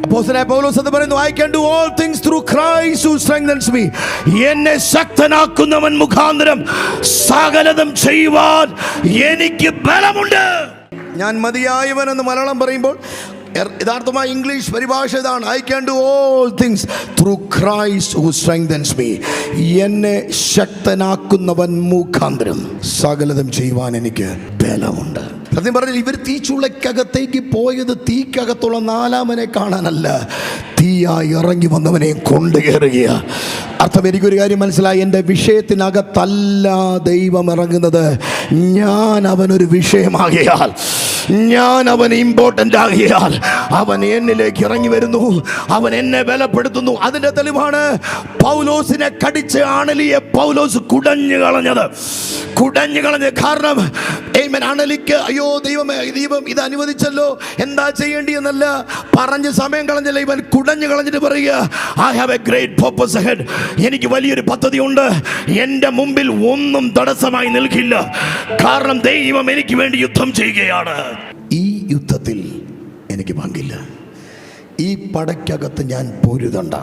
അപ്പോസ്തലനായ പൗലോസ് എന്ന് പറയുന്നു, I can do all things through Christ who strengthens me. എന്നെ ശക്തനാക്കുന്നവൻ മുഖാന്തരം സകലതും ചെയ്യുവാൻ എനിക്ക് ബലമുണ്ട്. ഞാൻ മതിയായവൻ എന്ന് മലയാളം പറയുമ്പോൾ യഥാർത്ഥമായ ഇംഗ്ലീഷ് പരിഭാഷ ഇതാണ്, I can do all things through Christ who strengthens me. എന്നെ ശക്തനാക്കുന്നവൻ മുഖാന്തരം സകലതും ചെയ്യുവാൻ എനിക്ക് ബലമുണ്ട്. സത്യം പറഞ്ഞാൽ ഇവർ തീച്ചുളയ്ക്കകത്തേക്ക് പോയത് തീക്കകത്തുള്ള നാലാമനെ കാണാനല്ല, തീയായി ഇറങ്ങി വന്നവനെ കൊണ്ടുകയറുക. അർത്ഥം എനിക്കൊരു കാര്യം മനസ്സിലായി, എൻ്റെ വിഷയത്തിനകത്തല്ല ദൈവം ഇറങ്ങുന്നത്. ഞാൻ അവനൊരു വിഷയമാകിയാൽ, ഞാൻ അവന് ഇമ്പോർട്ടൻ്റ് ആകിയാൽ അവൻ എന്നിലേക്ക് ഇറങ്ങി വരുന്നു, അവൻ എന്നെ ബലപ്പെടുത്തുന്നു. അതിൻ്റെ തെളിവാണ് പൗലോസിനെ കടിച്ച് ആണലിയെ പൗലോസ് കുടഞ്ഞു കളഞ്ഞത്. കാരണം അണലിക്ക് അയ്യോ ദൈവമേ, ദൈവം ഇത് അനുവദിച്ചല്ലോ, എന്താ ചെയ്യേണ്ടി എന്നല്ല പറഞ്ഞ് സമയം കളഞ്ഞില്ല, ഇവൻ കുടഞ്ഞു കളഞ്ഞിട്ട് പറയുക, I have a great purpose ahead. എനിക്ക് വലിയൊരു പദ്ധതി ഉണ്ട്, എൻ്റെ മുമ്പിൽ ഒന്നും തടസ്സമായി നിൽക്കില്ല, കാരണം ദൈവം എനിക്ക് വേണ്ടി യുദ്ധം ചെയ്യുകയാണ്. ഈ യുദ്ധത്തിൽ എനിക്ക് പങ്കില്ല, ഈ പടയ്ക്കകത്ത് ഞാൻ പൊരുതണ്ട.